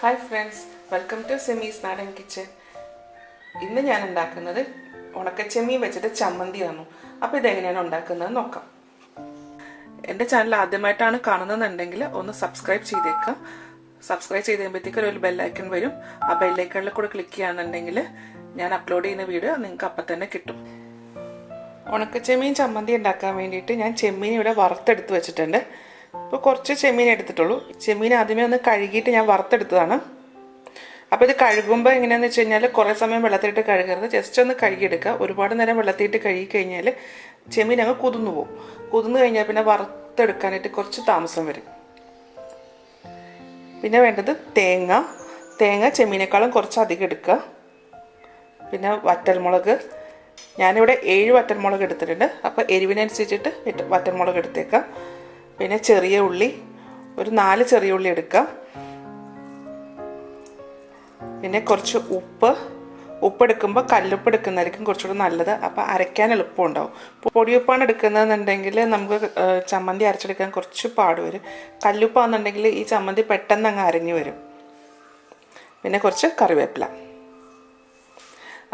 Hi friends, welcome to Simis Nadan kitchen. ഇന്ന് ഞാൻ ഉണ്ടാക്കുന്നത് ഉണക്കച്ചെമ്മീൻ വെച്ചിട്ട് ചമ്മന്തി ആണ്. അപ്പോൾ ഇത് എങ്ങനെയാണ് ഉണ്ടാക്കുന്നത് നോക്കാം. എൻ്റെ ചാനൽ ആദ്യമായിട്ടാണ് കാണുന്നതെന്നുണ്ടെങ്കിൽ ഒന്ന് സബ്സ്ക്രൈബ് ചെയ്തേക്കുക. സബ്സ്ക്രൈബ് ചെയ്തതിനുമ്പോഴത്തേക്ക് ഒരു ബെൽ ഐക്കൺ വരും. ആ ബെൽ ഐക്കണിൽ കൂടെ ക്ലിക്ക് ചെയ്യുകയാണെന്നുണ്ടെങ്കിൽ ഞാൻ അപ്ലോഡ് ചെയ്യുന്ന വീഡിയോ നിങ്ങൾക്ക് അപ്പം തന്നെ കിട്ടും. ഉണക്കച്ചെമ്മീൻ ചമ്മന്തി ഉണ്ടാക്കാൻ വേണ്ടിയിട്ട് ഞാൻ ചെമ്മീൻ ഇവിടെ വറുത്തെടുത്ത് വെച്ചിട്ടുണ്ട്. ഇപ്പോൾ കുറച്ച് ചെമ്മീൻ എടുത്തിട്ടുള്ളൂ. ചെമ്മീൻ ആദ്യമേ ഒന്ന് കഴുകിയിട്ട് ഞാൻ വറുത്തെടുത്തതാണ്. അപ്പോൾ ഇത് കഴുകുമ്പോൾ എങ്ങനെയാണെന്ന് വെച്ച് കഴിഞ്ഞാൽ കുറേ സമയം വെള്ളത്തിലിട്ട് കഴുകരുത്, ജസ്റ്റ് ഒന്ന് കഴുകിയെടുക്കുക. ഒരുപാട് നേരം വെള്ളത്തിലിട്ട് കഴുകി കഴിഞ്ഞാൽ ചെമ്മീൻ അങ്ങ് കുതിർന്നു പോകും. കുതിർന്നു കഴിഞ്ഞാൽ പിന്നെ വറുത്തെടുക്കാനായിട്ട് കുറച്ച് താമസം വരും. പിന്നെ വേണ്ടത് തേങ്ങ ചെമ്മീനേക്കാളും കുറച്ച് അധികം എടുക്കുക. പിന്നെ വറ്റൽമുളക്, ഞാനിവിടെ 7 വറ്റൽമുളക് എടുത്തിട്ടുണ്ട്. അപ്പോൾ എരിവിനനുസരിച്ചിട്ട് വറ്റൽമുളക് എടുത്തേക്കാം. പിന്നെ ചെറിയ ഉള്ളി, ഒരു 4 ചെറിയ ഉള്ളി എടുക്കാം. പിന്നെ കുറച്ച് ഉപ്പ് എടുക്കുമ്പോൾ കല്ലുപ്പ് എടുക്കുന്നതായിരിക്കും കുറച്ചുകൂടി നല്ലത്. അപ്പോൾ അരയ്ക്കാൻ എളുപ്പമുണ്ടാവും. പൊടിയുപ്പാണ് എടുക്കുന്നതെന്നുണ്ടെങ്കിൽ നമുക്ക് ചമ്മന്തി അരച്ചെടുക്കാൻ കുറച്ച് പാട് വരും. കല്ലുപ്പാണെന്നുണ്ടെങ്കിൽ ഈ ചമ്മന്തി പെട്ടെന്ന് അങ്ങ് അരഞ്ഞു വരും. പിന്നെ കുറച്ച് കറിവേപ്പില.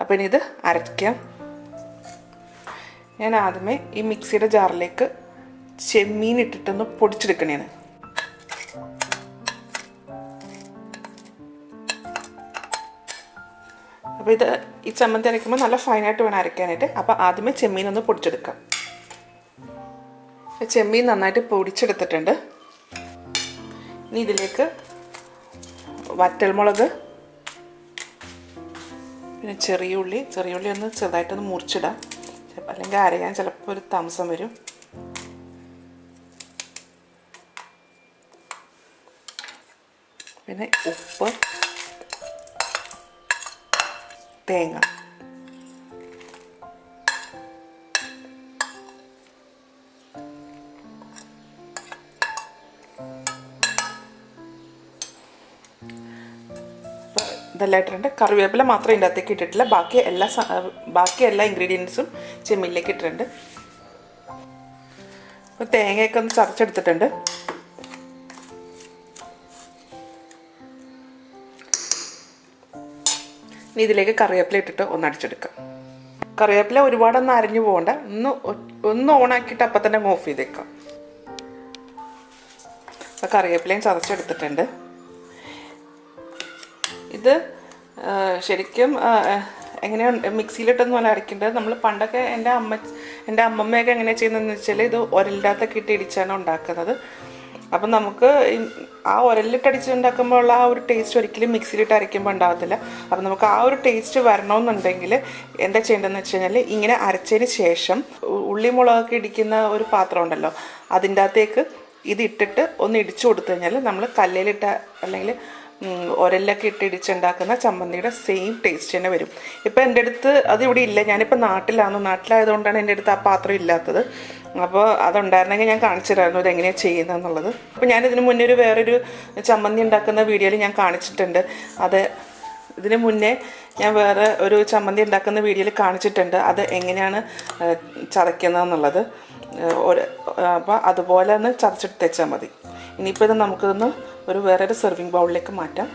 അപ്പം ഇനി ഇത് അരയ്ക്കാം. ഞാൻ ആദ്യമേ ഈ മിക്സിയുടെ ജാറിലേക്ക് ചെമ്മീൻ ഇട്ടിട്ടൊന്ന് പൊടിച്ചെടുക്കണേണ്. അപ്പോൾ ഇത് ഈ ചമ്മന്തി അരയ്ക്കുമ്പോൾ നല്ല ഫൈനായിട്ട് വേണം അരയ്ക്കാനായിട്ട്. അപ്പോൾ ആദ്യമേ ചെമ്മീൻ ഒന്ന് പൊടിച്ചെടുക്കാം. ചെമ്മീൻ നന്നായിട്ട് പൊടിച്ചെടുത്തിട്ടുണ്ട്. ഇനി ഇതിലേക്ക് വറ്റൽമുളക്, പിന്നെ ചെറിയ ഉള്ളി ഒന്ന് ചെറുതായിട്ടൊന്ന് മുറിച്ചിടാം, അല്ലെങ്കിൽ അരയാൻ ചിലപ്പോൾ ഒരു താമസം വരും. പിന്നെ ഉപ്പ്, തേങ്ങ, ഇതെല്ലാം ഇട്ടിട്ടുണ്ട്. കറിവേപ്പില മാത്രമേ ഇതിൻ്റെ അകത്തേക്ക് ഇട്ടിട്ടില്ല. ബാക്കി എല്ലാ ഇൻഗ്രീഡിയൻസും ചെമ്മീനിലേക്ക് ഇട്ടിട്ടുണ്ട്. അപ്പോൾ തേങ്ങയൊക്കെ ഒന്ന് ചതച്ചെടുത്തിട്ടുണ്ട്. ഇനി ഇതിലേക്ക് കറിവേപ്പില ഇട്ടിട്ട് ഒന്ന് അടിച്ചെടുക്കാം. കറിവേപ്പില ഒരുപാടൊന്നും അരിഞ്ഞു പോകണ്ട, ഒന്ന് ഓണാക്കിയിട്ട് അപ്പം തന്നെ ഓഫ് ചെയ്തേക്കാം. അപ്പോൾ കറിവേപ്പിലയും ചതച്ചെടുത്തിട്ടുണ്ട്. ഇത് ശരിക്കും എങ്ങനെയാണ് മിക്സിയിലിട്ടൊന്നും അല്ല അരയ്ക്കേണ്ടത്. നമ്മൾ പണ്ടൊക്കെ എൻ്റെ അമ്മമ്മയൊക്കെ എങ്ങനെയാണ് ചെയ്യുന്നതെന്ന് വെച്ചാൽ ഇത് ഉരലിൻ്റെ അകത്തൊക്കെ ഇട്ട് ഇടിച്ചാണ് ഉണ്ടാക്കുന്നത്. അപ്പം നമുക്ക് ആ ഉരലിട്ടടിച്ച് ഉണ്ടാക്കുമ്പോൾ ഉള്ള ആ ഒരു ടേസ്റ്റ് ഒരിക്കലും മിക്സിയിലിട്ട് അരയ്ക്കുമ്പോൾ ഉണ്ടാകത്തില്ല. അപ്പം നമുക്ക് ആ ഒരു ടേസ്റ്റ് വരണമെന്നുണ്ടെങ്കിൽ എന്താ ചെയ്യേണ്ടതെന്ന് വെച്ച് കഴിഞ്ഞാൽ ഇങ്ങനെ അരച്ചതിന് ശേഷം ഉള്ളി മുളകൊക്കെ ഇടിക്കുന്ന ഒരു പാത്രം ഉണ്ടല്ലോ, അതിൻ്റെ അകത്തേക്ക് ഇതിട്ടിട്ട് ഒന്ന് ഇടിച്ചു കൊടുത്തു കഴിഞ്ഞാൽ നമ്മൾ കല്ലിലിട്ട അല്ലെങ്കിൽ ഉരലിലൊക്കെ ഇട്ട് ഇടിച്ചുണ്ടാക്കുന്ന ചമ്മന്തിയുടെ സെയിം ടേസ്റ്റ് തന്നെ വരും. ഇപ്പം എൻ്റെ അടുത്ത് അതിവിടെ ഇല്ല, ഞാനിപ്പോൾ നാട്ടിലായതുകൊണ്ടാണ് എൻ്റെ അടുത്ത് ആ പാത്രം ഇല്ലാത്തത്. അപ്പോൾ അതുണ്ടായിരുന്നെങ്കിൽ ഞാൻ കാണിച്ചു തരായിരുന്നു ഇതെങ്ങനെയാണ് ചെയ്യുന്നതെന്നുള്ളത്. അപ്പോൾ ഞാനിതിന് മുന്നേ വേറൊരു ചമ്മന്തി ഉണ്ടാക്കുന്ന വീഡിയോയിൽ ഞാൻ കാണിച്ചിട്ടുണ്ട്. ഇതിന് മുന്നേ ഞാൻ വേറെ ഒരു ചമ്മന്തി ഉണ്ടാക്കുന്ന വീഡിയോയിൽ കാണിച്ചിട്ടുണ്ട് അത് എങ്ങനെയാണ് ചതയ്ക്കുന്നതെന്നുള്ളത്. അപ്പോൾ അതുപോലെ ഒന്ന് ചതച്ചെടുത്ത് വെച്ചാൽ മതി. ഇനിയിപ്പോൾ ഇത് നമുക്കിതൊന്ന് വേറൊരു സെർവിങ് ബൗളിലേക്ക് മാറ്റാം.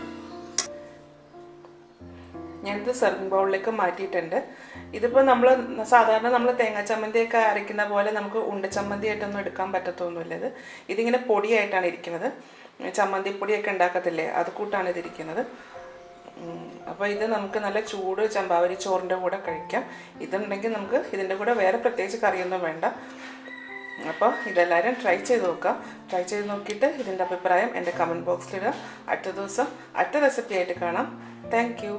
ഞാനിത് സെർവിങ് ബൗളിലേക്ക് മാറ്റിയിട്ടുണ്ട്. ഇതിപ്പോൾ സാധാരണ നമ്മൾ തേങ്ങാ ചമ്മന്തിയൊക്കെ അരയ്ക്കുന്ന പോലെ നമുക്ക് ഉണ്ടച്ചമ്മന്തിയായിട്ടൊന്നും എടുക്കാൻ പറ്റത്തൊന്നുമില്ല. ഇതിങ്ങനെ പൊടിയായിട്ടാണ് ഇരിക്കുന്നത്. ചമ്മന്തി പൊടിയൊക്കെ ഉണ്ടാക്കത്തില്ലേ, അത് കൂട്ടാണ് ഇതിരിക്കുന്നത്. അപ്പോൾ ഇത് നമുക്ക് നല്ല ചൂട് ചമ്പാവരി ചോറിൻ്റെ കൂടെ കഴിക്കാം. ഇതുണ്ടെങ്കിൽ നമുക്ക് ഇതിൻ്റെ കൂടെ വേറെ പ്രത്യേകിച്ച് കറിയൊന്നും വേണ്ട. അപ്പോൾ ഇതെല്ലാവരും ട്രൈ ചെയ്ത് നോക്കുക. ട്രൈ ചെയ്ത് നോക്കിയിട്ട് ഇതിൻ്റെ അഭിപ്രായം എൻ്റെ കമൻറ്റ് ബോക്സിലിടുക. അടുത്ത ദിവസം അടുത്ത റെസിപ്പി ആയിട്ട് കാണാം. Thank you.